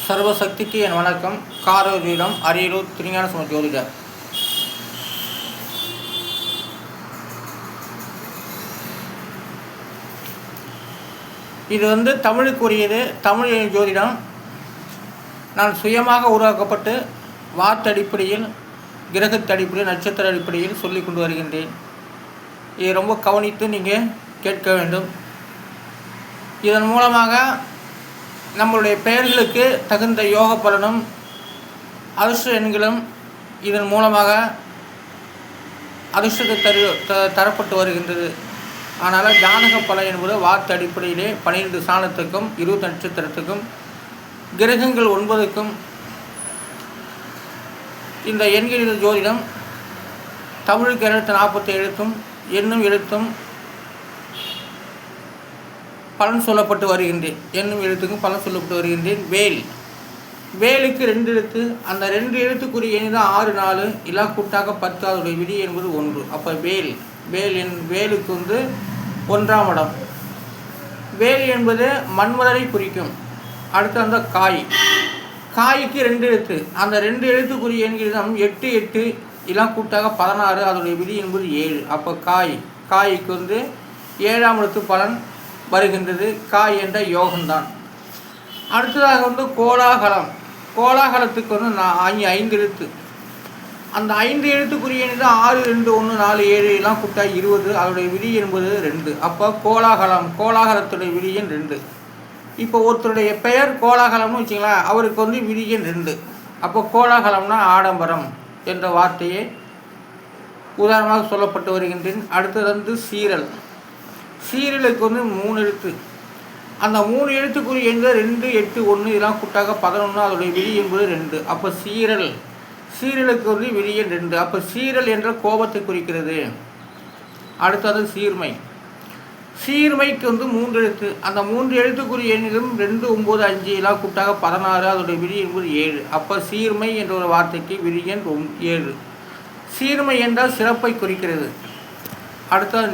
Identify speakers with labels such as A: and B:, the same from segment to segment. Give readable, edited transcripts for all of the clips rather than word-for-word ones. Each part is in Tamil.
A: சர்வசக்திக்கு என் வணக்கம். காரஜீடம் அரியலூர் திருஞான சம்பந்த ஜோதிடர். இது தமிழுக்குரியது. தமிழ் ஜோதிடம் நான் சுயமாக உருவாக்கப்பட்டு வார்த்தை அடிப்படையில், கிரகத்து அடிப்படையில், நட்சத்திர அடிப்படையில் சொல்லி கொண்டு வருகின்றேன். இதை ரொம்ப கவனித்து நீங்கள் கேட்க வேண்டும். இதன் மூலமாக நம்மளுடைய பெயர்களுக்கு தகுந்த யோக பலனும் அதிர்ஷ்ட எண்களும் இதன் மூலமாக அதிர்ஷ்டத்தை தரப்பட்டு வருகின்றது. அதனால் ஜாதக பலன் என்பது வார்த்தை அடிப்படையிலே 12 சாணத்துக்கும் 20 நட்சத்திரத்துக்கும் கிரகங்கள் 9க்கும் இந்த எண்களின் ஜோதிடம் தமிழுக்கு 247 எழுத்தும் எண்ணும் எழுத்தும் பலன் சொல்லப்பட்டு வருகின்றேன். என்னும் எழுத்துக்கும் பலன் சொல்லப்பட்டு வருகின்றேன். வேலுக்கு 2 எழுத்து. அந்த 2 எழுத்துக்குரிய எண் தான் 6 4 இல்லா கூட்டாக 10. அதோடைய விதி என்பது 1. அப்போ வேலுக்கு 1ஆம் இடம். வேல் என்பது மன்மதரை குறிக்கும். அடுத்து அந்த காய்க்கு 2 எழுத்து. அந்த 2 எழுத்துக்குரிய எண்கள் தான் 8 8 இல்லா கூட்டாக 16. அதோடைய விதி என்பது 7. அப்போ காய்க்கு 7ஆம் இடத்து பலன் வருகின்றது. காய் என்ற யோகம்தான். அடுத்ததாக கோலாகலத்துக்கு 5 எழுத்து. அந்த 5 எழுத்துக்குரிய 6 2 1 4 7 எல்லாம் கூட்டா 20. அதோடைய விதி என்பது 2. அப்போ கோலாகலத்துடைய விதி எண் 2. இப்போ ஒருத்தருடைய பெயர் கோலாகலம்னு வச்சுங்களேன், அவருக்கு விதி எண் 2. அப்போ கோலாகலம்னா ஆடம்பரம் என்ற வார்த்தையை உதாரணமாக சொல்லப்பட்டு வருகின்றேன். அடுத்தது சீரலுக்கு 3 எழுத்து. அந்த 3 எழுத்துக்குரிய எண்கள் 2 8 1 இதெல்லாம் கூட்டாக 11. அதோடைய விதி என்பது 2. அப்போ சீரலுக்கு விதி எண் 2. அப்போ சீரல் என்ற கோபத்தை குறிக்கிறது. அடுத்தது சீர்மைக்கு 3 எழுத்து. அந்த 3 எழுத்துக்குரிய எண்ணிலும் 2 9 5 இதெல்லாம் கூட்டாக 16. அதோடைய விதி என்பது 7. அப்போ சீர்மை என்ற ஒரு வார்த்தைக்கு விதி எண் 7. சீர்மை என்றால் சிறப்பை குறிக்கிறது. அடுத்தது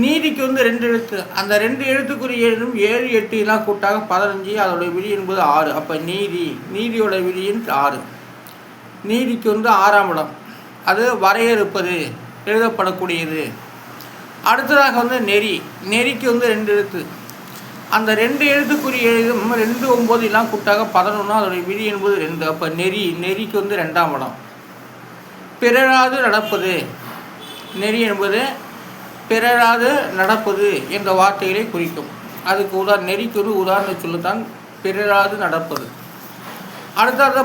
A: நீதிக்கு 2 எழுத்து. அந்த 2 எழுத்துக்குரிய எண்ணும் 7 8 எல்லாம் கூட்டாக 15. அதோடைய விதி என்பது 6. அப்போ நீதியோட விதி எண் 6. நீதிக்கு 6ஆம் இடம். அது வரையறுப்பது, எழுதப்படக்கூடியது. அடுத்ததாக நெறிக்கு 2 எழுத்து. அந்த 2 எழுத்துக்குரிய எழுதும் 2 9 எல்லாம் கூட்டாக 11. அதோடைய விதி என்பது 2. அப்போ நெறிக்கு 2ஆம் இடம். பிறராது நடப்பது. நெறி என்பது பிறராது நடப்பது என்ற வார்த்தைகளை குறிக்கும். அதுக்கு நெறிக்கு உதாரண சொல்லுதான் பிறராது நடப்பது. அடுத்தது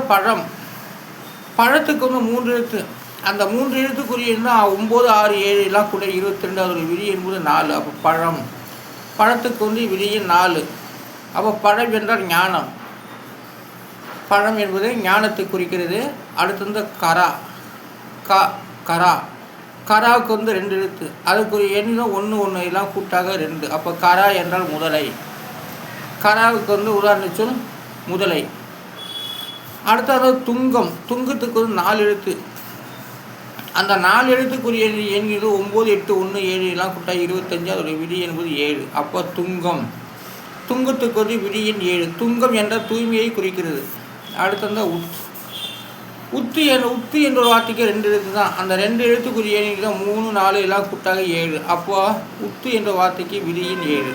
A: பழத்துக்கு 3 எழுத்து. அந்த 3 எழுத்துக்குரிய 9 6 7 எல்லாம் கூட 22. அதோடைய விதி என்பது 4. அப்போ பழத்துக்கு விதி 4. அப்போ பழம் என்றால் ஞானம். பழம் என்பது ஞானத்தை குறிக்கிறது. அடுத்தது கராவுக்கு 2 எழுத்து. அதுக்குரிய எண் 1 1 எல்லாம் கூட்டாக 2. அப்போ கரா என்றால் முதலை. கராவுக்கு உதாரண சொல் முதலை. அடுத்தது துங்கத்துக்கு 4 எழுத்து. அந்த 4 எழுத்துக்குரிய எண் 9 8 1 7 எல்லாம் கூட்டா 25. அதோடைய விதி என்பது 7. அப்போ துங்கத்துக்கு விதி எண் 7. துங்கம் என்ற தூய்மையை குறிக்கிறது. அடுத்தது உத்து என்ற ஒரு வார்த்தைக்கு 2 எழுத்து தான். அந்த 2 எழுத்துக்குரிய எண்ணில் 3 4 எல்லாம் கூட்டாக 7. அப்போ உத்து என்ற வார்த்தைக்கு விதியின் 7.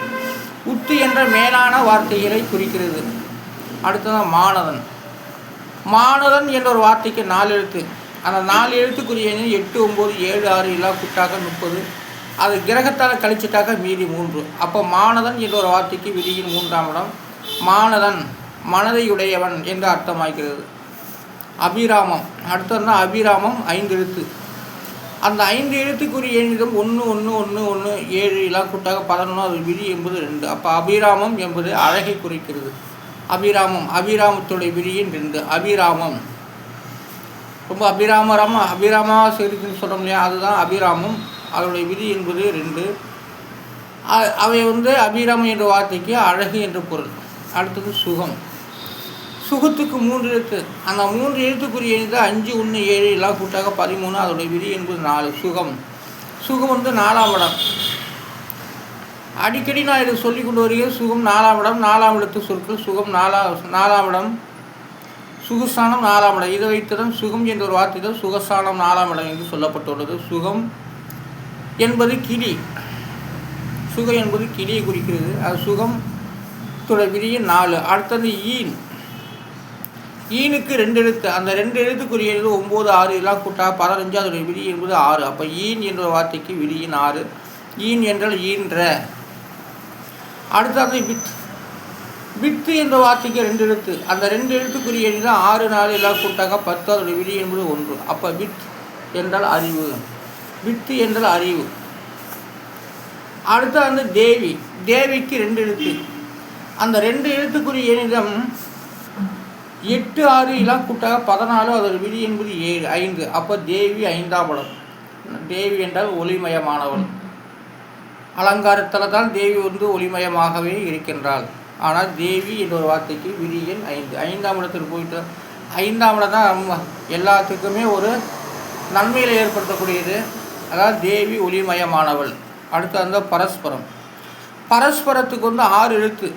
A: உத்து என்ற மேலான வார்த்தைகளை குறிக்கிறது. அடுத்ததான் மானதன் என்ற ஒரு வார்த்தைக்கு 4 எழுத்து. அந்த 4 எழுத்துக்குரிய எண்ணில் 8 9 7 6 எல்லாம் கூட்டாக 30. அது கிரகத்தால் கழிச்சிட்டாக்க மீதி 3. அப்போ மானதன் என்ற ஒரு வார்த்தைக்கு விதியின் 3ஆம் இடம். மானதன் மனதையுடையவன் என்று அர்த்தமாகிறது. அபிராமம். அடுத்ததுனா அபிராமம் 5 எழுத்து. அந்த 5 எழுத்துக்குரிய எண்ணிலும் 1 1 1 1 7 எல்லாம் கூட்டாக 11. அது விதி என்பது 2. அப்போ அபிராமம் என்பது அழகை குறிக்கிறது. அபிராமத்துடைய விதியின் 2. அபிராமம் ரொம்ப அபிராமா சரின்னு சொல்கிறோம் இல்லையா, அதுதான் அபிராமம். அதோடைய விதி என்பது 2. அவை அபிராமம் என்ற வார்த்தைக்கு அழகு என்று பொருள். அடுத்தது சுகத்துக்கு 3 எழுத்து. அந்த 3 எழுத்துக்குரிய 5 1 7 எல்லாம் கூட்டாக 13. அதோடைய விதி என்பது 4. சுகம் 4ஆம் இடம். அடிக்கடி நான் இதை சொல்லிக் கொண்டு வருகிறேன். சுகம் 4ஆம் இடம், 4ஆம் இடத்து சொற்கள். சுகம் 4ஆம் இடம், சுகஸ்தானம் 4ஆம் இடம். இதை வைத்துதான் சுகம் என்ற ஒரு வார்த்தை தான் சுகஸ்தானம் 4ஆம் இடம் என்று சொல்லப்பட்டுள்ளது. சுகம் என்பது கிளி. சுகம் என்பது கிளியை குறிக்கிறது. அது சுகம் விதிய 4. அடுத்தது ஈன். ஈனுக்கு 2 எழுத்து. அந்த 2 எழுத்துக்குரியது 9, 6 எல்லாம் கூட்டா 15. அதோடைய விதி என்பது 6. அப்போ ஈன் என்ற வார்த்தைக்கு விதியின் 6. ஈன் என்றால் ஈன்ற. அடுத்தது வித்து என்ற வார்த்தைக்கு 2 எழுத்து. அந்த 2 எழுத்துக்குரிய 6, 4 எல்லாம் கூட்டாக 10. அதோடைய விதி என்பது 1. அப்போ வித் என்றால் அறிவு. வித்து என்றால் அறிவு. அடுத்தது தேவி. தேவிக்கு 2 எழுத்து. அந்த 2 எழுத்துக்குரிய எண்ணிடம் 8, 6 எல்லாம் கூட்டாக 14. அதோட விதி என்பது 7, 5. அப்போ தேவி 5ஆம் இடம். தேவி என்றால் ஒளிமயமானவள். அலங்காரத்தில் தான் தேவி ஒளிமயமாகவே இருக்கின்றாள். ஆனால் தேவி என்ற ஒரு வார்த்தைக்கு விதியின் 5. 5ஆம் இடத்துக்கு போயிட்டு 5ஆம் இடம் தான் எல்லாத்துக்குமே ஒரு நன்மையில் ஏற்படுத்தக்கூடியது. அதாவது தேவி ஒளிமயமானவள். அடுத்து பரஸ்பரம். பரஸ்பரத்துக்கு 6 எழுத்து.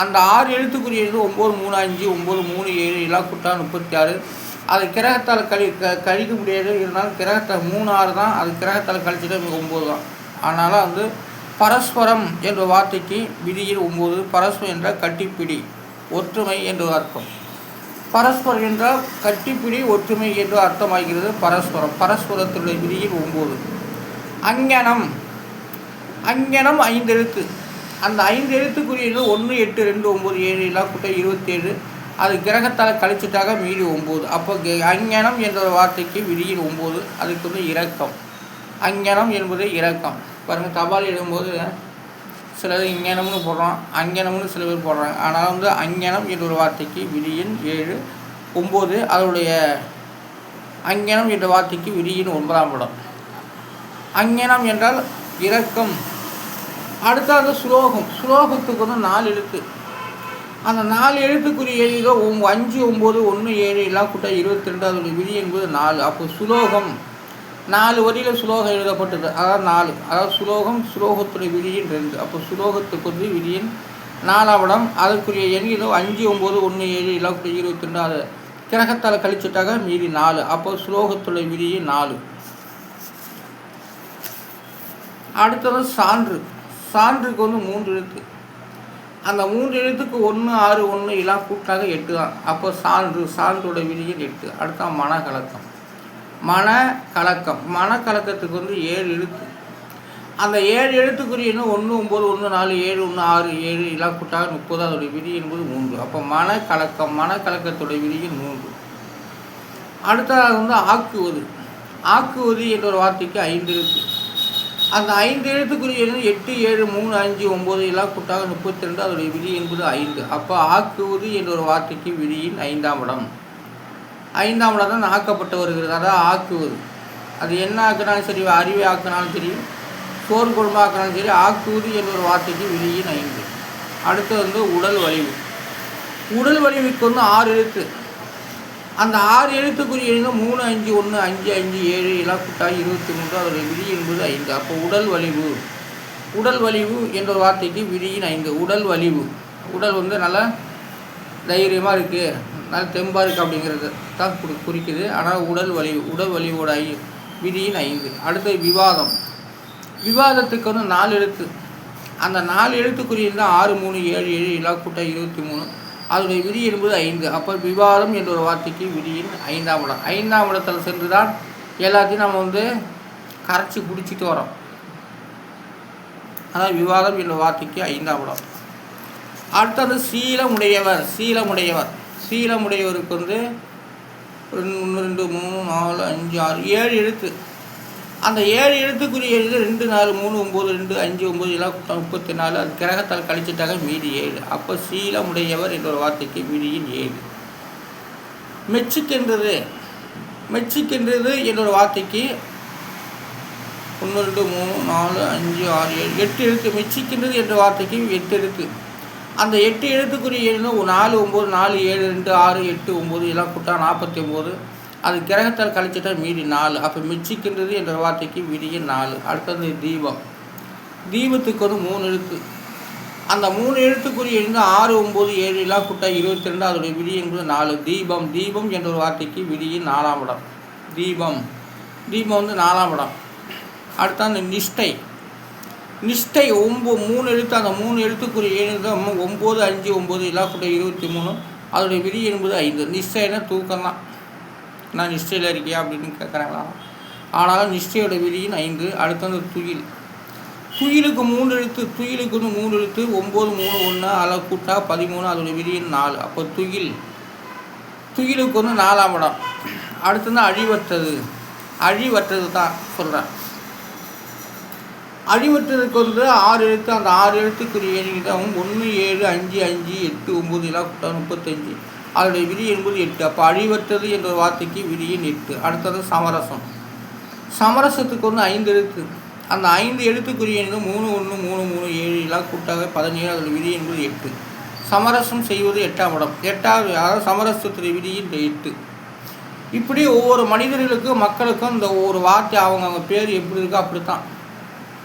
A: அந்த 6 எழுத்துக்குரியது 9, 3, 5, 9, 3, 7 எல்லாம் கூட்டா 36. அது கிரகத்தால் கழிக்க முடியாது. இருந்தாலும் கிரகத்தை 3, 6 தான். அது கிரகத்தால் கழிச்சுட்டா 9 தான். அதனால் பரஸ்பரம் என்ற வார்த்தைக்கு விதியில் 9. பரஸ்பரம் என்றால் கட்டிப்பிடி, ஒற்றுமை என்று அர்த்தம். பரஸ்பரம் என்றால் கட்டிப்பிடி, ஒற்றுமை என்று அர்த்தமாகிறது. பரஸ்பரம். பரஸ்பரத்தினுடைய விதியில் 9. அங்ஙனம். அங்ஙனம் 5 எழுத்து. அந்த 5 எழுத்துக்குரியது 1, 8, 2, 9, 7 எல்லாம் கூட்ட 27. அது கிரகத்தால் கழிச்சிட்டாக மீதி 9. அப்போ அங்ஞனம் என்ற வார்த்தைக்கு விதியில் 9. அதுக்கு இரக்கம். அங்ஞனம் என்பது இரக்கம். பாருங்கள், தபால் எழுதும்போது சிலர் இங்ஞனம்னு போடுறோம், அங்ஞனம்னு சில பேர் போடுறாங்க. ஆனால் அங்ஞனம் என்ற ஒரு வார்த்தைக்கு விதியின் 7, 9. அதனுடைய அங்ஞனம் என்ற வார்த்தைக்கு விதியின் 9ஆம் இடம். அங்ஞனம் என்றால் இரக்கம். அடுத்த சுலோகம். சுலோகத்துக்கு 4 எழுத்து. அந்த 4 எழுத்துக்குரிய 5, 9, 1, 7 எல்லாம் கூட்ட 22. அதோடைய விதி என்பது 4. அப்போ சுலோகம் 4 வரியில் சுலோகம் எழுதப்பட்டது. அதாவது 4. அதாவது சுலோகம். சுலோகத்துடைய விதியின் 2. அப்போ சுலோகத்துக்கு விதியின் 4ஆம் இடம். அதற்குரிய எண் 5, 9, 1, 7 எல்லாம் கூட்ட 22. அது கிரகத்தால் கழிச்சுட்டாக மீதி 4. அப்போ சுலோகத்துடைய விதியின் 4. அடுத்தது சான்று. சான்றுக்கு 3 எழுத்து. அந்த 3 எழுத்துக்கு 1, 6, 1 எல்லாம் கூட்டாக 8 தான். அப்போ சான்று. சான்றோட விதியில் 8. அடுத்த மனக்கலக்கம். மனக்கலக்கம். மனக்கலக்கத்துக்கு 7 எழுத்து. அந்த 7 எழுத்துக்குரிய 1, 9, 1, 4, 7, 1, 6, 7 எல்லாம் கூட்டாக 30. அதோடைய விதி என்பது 3. அப்போ மனக்கலக்கம். மனக்கலக்கத்துடைய விதியில் 3. அடுத்ததாக ஆக்குவது. ஆக்குவது என்ற ஒரு வார்த்தைக்கு 5 எழுத்து. அந்த 5 எழுத்துக்குரிய 8, 7, 3, 5, 9 எல்லாம் கூட்டாக 32. அதோடைய விதி என்பது 5. அப்போ ஆக்குவது என்ற ஒரு வார்த்தைக்கு விதியின் 5ஆம் இடம். 5ஆம் இடம் தான் ஆக்கப்பட்டு வருகிறது. அதான் ஆக்குவது. அது என்ன ஆக்கினாலும் சரி, அறிவை ஆக்கினாலும் சரி, சோறு குழம்பு ஆக்கினாலும் சரி, ஆக்குவது என்ற ஒரு வார்த்தைக்கு விதியின் 5. அடுத்து உடல் வலிவு. உடல் வலிவுக்கு 6 எழுத்து. அந்த 6 எழுத்துக்குரிய 3, 5, 1, 5, 5, 7 எல்லாம் கூட்டா 23. அதோடைய விதி என்பது 5. அப்போ உடல் வலிவு. உடல் வலிவு என்ற ஒரு வார்த்தைக்கு விதியின் 5. உடல் வலிவு. உடல் நல்லா தைரியமாக இருக்குது, நல்ல தெம்பாக இருக்குது அப்படிங்கிறது தான் குறிக்குது. ஆனால் உடல் வலிவு. உடல் வலிவோட விதியின் 5. அடுத்தது விவாதம். விவாதத்துக்கு 4 எழுத்து. அந்த 4 எழுத்துக்குரிய 6, 3, 7, 7 எல்லாம் கூட்டா 23. அதனுடைய விதி என்பது 5. அப்போ விவாதம் என்ற ஒரு வார்த்தைக்கு விதியின் 5ஆம் இடம். 5ஆம் இடத்தில் சென்று தான் எல்லாத்தையும் நம்ம கரைச்சி குடிச்சிட்டு வரோம். அதான் விவாதம் என்ற வார்த்தைக்கு 5ஆம் இடம். அடுத்தது சீலமுடையவர். சீலமுடையவர். சீலமுடையவருக்கு 1, 2, 3, 4, 5, 6, 7 எழுத்து. அந்த 7 எழுத்துக்குரிய 2, 4, 3, 9, 2, 5, 9 எல்லாம் 34. அது கிரகத்தால் கழிச்சிட்டாங்க மீதி 7. அப்போ சீலமுடையவர் என்ற ஒரு வார்த்தைக்கு விதியின் 7. மெச்சுக்கின்றது. மெச்சுக்கின்றது என்ற ஒரு வார்த்தைக்கு 1, 2, 3, 4, 5, 6, 7 8 எழுத்து. மெச்சுக்கின்றது என்ற வார்த்தைக்கு 8 எழுத்து. அந்த 8 எழுத்துக்குரிய 4, 9, 4, 7, 2, 6, 8, 9 எல்லாம் கூட்டா 49. அது கிரகத்தால் கழிச்சிட்டா மீதி 4. அப்போ மெச்சிக்கின்றது என்ற வார்த்தைக்கு விதியின் 4. அடுத்தது தீபம். தீபத்துக்கு வந்து 3 எழுத்து. அந்த 3 எழுத்துக்குரிய எழுந்து 6, 9, 7 எல்லாம் கூட்டா 22. அதோடைய விதி என்பது 4. தீபம். தீபம் என்ற ஒரு வார்த்தைக்கு விதியின் 4ஆம் இடம். தீபம். தீபம் வந்து 4ஆம் இடம். அடுத்த அந்த நிஷ்டை. நிஷ்டை 3 எழுத்து. அந்த 3 எழுத்துக்குரிய எழுந்து 9, 5, 9 எல்லாம் கூட்ட 23. அதோடைய விதி என்பது 5. நிஷ்டைன்னா தூக்கம் தான். நான் நிஷ்டையில் இருக்கியா அப்படின்னு கேட்குறாங்களா? ஆனாலும் நிஷ்டையோட விதியின் 5. அடுத்தது துயில். துயிலுக்கு 3 எழுத்து. துயிலுக்கு வந்து 3 எழுத்து. 9, 3, 1 அதில் கூட்டா 13. அதோடைய விதியின் 4. அப்போ துயில். துயிலுக்கு வந்து 4ஆம் இடம். அடுத்தது அழிவற்றது. அழிவற்றது தான் சொல்கிறேன். அழிவற்றதுக்கு வந்து 6 எழுத்து. அந்த 6 எழுத்துக்குரிய எண்ணிக்கைதான் 1, 7, 5, 5, 8, 9 எல்லாம் கூட்டா 35. அதோடைய விதி என்பது 8. அப்போ அழிவற்றது என்ற ஒரு வார்த்தைக்கு விதியின் 8. அடுத்தது சமரசம். சமரசத்துக்கு வந்து 5 எழுத்து. அந்த 5 எழுத்துக்குரிய எண்ணு 3, 1, 3, 3, 7 எல்லாம் கூட்டாக 17. அதோடைய விதி என்பது 8. சமரசம் செய்வது 8ஆம் இடம். 8ஆவது அதாவது சமரசத்துடைய விதியின் 8. இப்படி ஒவ்வொரு மனிதர்களுக்கும் மக்களுக்கும் இந்த ஒவ்வொரு வார்த்தை அவங்க பேர் எப்படி இருக்கோ அப்படித்தான்.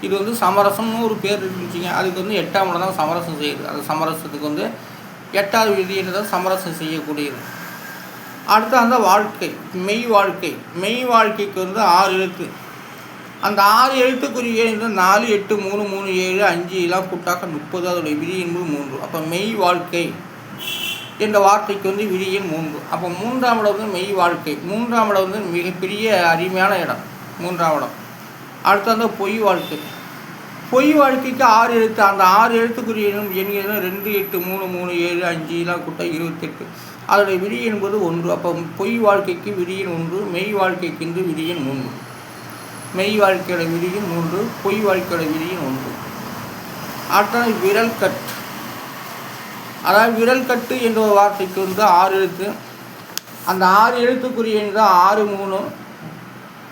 A: இது வந்து சமரசம்னு ஒரு பேர் இருந்துச்சுங்க. அதுக்கு வந்து 8ஆம் இடம் தான் சமரசம் செய்யுது. அந்த சமரசத்துக்கு வந்து 8வது விதின்னு தான் சமரசம் செய்யக்கூடியது. அடுத்து அந்த வாழ்க்கை. மெய் வாழ்க்கை. மெய் வாழ்க்கைக்கு வந்து 6 எழுத்து. அந்த 6 எழுத்துக்குரிய 4, 8, 3, 3, 7, 5 எல்லாம் கூட்டாக்க 30. அதோடைய விதி என்பது 3. அப்போ மெய் வாழ்க்கை என்ற வார்த்தைக்கு வந்து விதி எண் 3. அப்போ 3ஆம் இடம் வந்து மெய் வாழ்க்கை. 3ஆம் இடம் வந்து மிகப்பெரிய அருமையான இடம் 3ஆம் இடம். அடுத்து அந்த பொய் வாழ்க்கை. பொய் வாழ்க்கைக்கு 6 எழுத்து. அந்த 6 எழுத்துக்குரிய எண்ணிக்கை 2, 8, 3, 3, 7, 5 எல்லாம் கூட்ட 28. அதோடைய விதி என்பது 1. அப்போ பொய் வாழ்க்கைக்கு விதியின் 1. மெய் வாழ்க்கைக்கு வந்து விதியின் 3. மெய் வாழ்க்கையோட விதியின் 3. பொய் வாழ்க்கையோட விதியின் 1. அடுத்தது விரல் கட். அதாவது விரல் கட்டு என்ற ஒரு வார்த்தைக்கு வந்து 6 எழுத்து. அந்த 6 எழுத்துக்குரிய எண் தான் 6, 3,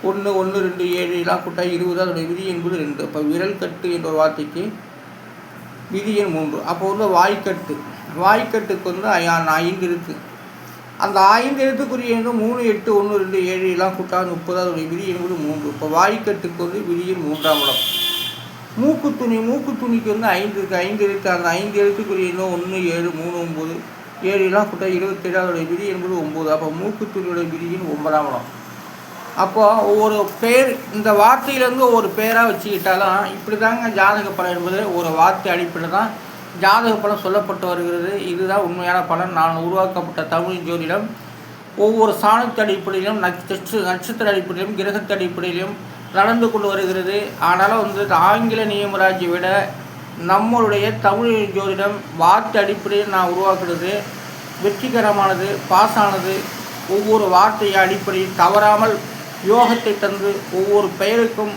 A: 1, 1, 2, 7 எல்லாம் கூட்டா 20. அதோடைய விதி என்பது 2. அப்போ விரல் கட்டு என்ற ஒரு வார்த்தைக்கு விதி எண் 3. அப்போ வந்து வாய்க்கட்டு. வாய்க்கட்டுக்கு வந்து 5 எழுத்து. அந்த 5 எழுத்துக்குரிய எண் 3, 8, 1, 2, 7 எல்லாம் கூட்டா 30. அதோடைய விதி என்பது 3. இப்போ வாய்க்கட்டுக்கு வந்து விதியின் 3ஆம் இடம். மூக்குத்துணி. மூக்குத்துணிக்கு வந்து 5 இருக்குது. 5 எழுத்து. அந்த 5 எழுத்துக்குரிய எண் 1, 7, 3, 9, 7 எல்லாம் கூட்டா 27. அதோடைய விதி என்பது 9. அப்போ மூக்குத்துணியோட விதியின் 9ஆம் இடம். அப்போ ஒவ்வொரு பேர் இந்த வார்த்தையிலேருந்து ஒவ்வொரு பேராக வச்சுக்கிட்டாலும் இப்படி தாங்க ஜாதக பலன் என்பது ஒரு வார்த்தை அடிப்படையில் தான் ஜாதக பலன் சொல்லப்பட்டு வருகிறது. இதுதான் உண்மையான பலன். நான் உருவாக்கப்பட்ட தமிழ் ஜோதிடம் ஒவ்வொரு சாணத்து அடிப்படையிலும் நட்சத்திர அடிப்படையிலும் கிரகத்து அடிப்படையிலும் நடந்து கொண்டு வருகிறது. ஆனாலும் வந்து ஆங்கில நியமராஜ்யை விட நம்மளுடைய தமிழ் ஜோதிடம் வார்த்தை அடிப்படையில் நான் உருவாக்குறது வெற்றிகரமானது, பாஸானது. ஒவ்வொரு வார்த்தையை அடிப்படையில் தவறாமல் யோகத்தை தந்து ஒவ்வொரு பெயருக்கும்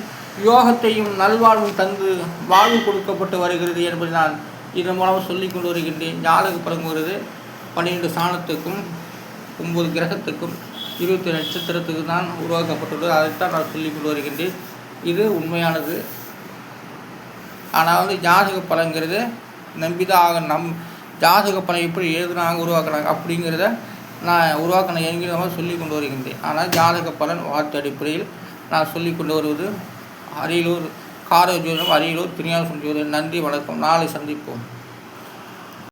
A: யோகத்தையும் நல்வாழ்வும் தந்து வாழ்வு கொடுக்கப்பட்டு வருகிறது என்பதை நான் இதன் மூலம் சொல்லிக் கொண்டு வருகின்றேன். ஜாதக பலன்கிறது 12 சாணத்துக்கும் 9 கிரகத்துக்கும் 20 நட்சத்திரத்துக்கு தான் உருவாக்கப்பட்டுள்ளது. அதைத்தான் நான் சொல்லிக் கொண்டு வருகின்றேன். இது உண்மையானது. ஆனால் வந்து ஜாதக பலன்கிறது நம்பிதான் ஆக ஜாதக பலன் எப்படி எழுதுனாங்க உருவாக்குறாங்க அப்படிங்கிறத நான் உருவாக்கின என்கிறத சொல்லி கொண்டு வருகின்றேன். ஆனால் ஜாதக பலன் வார்த்தை அடிப்படையில் நான் சொல்லி கொண்டு வருவது அரியலூர் கார ஜோதிடம், அரியலூர் திருஞான ஜோதிடம். நன்றி, வணக்கம். நாளை சந்திப்போம்.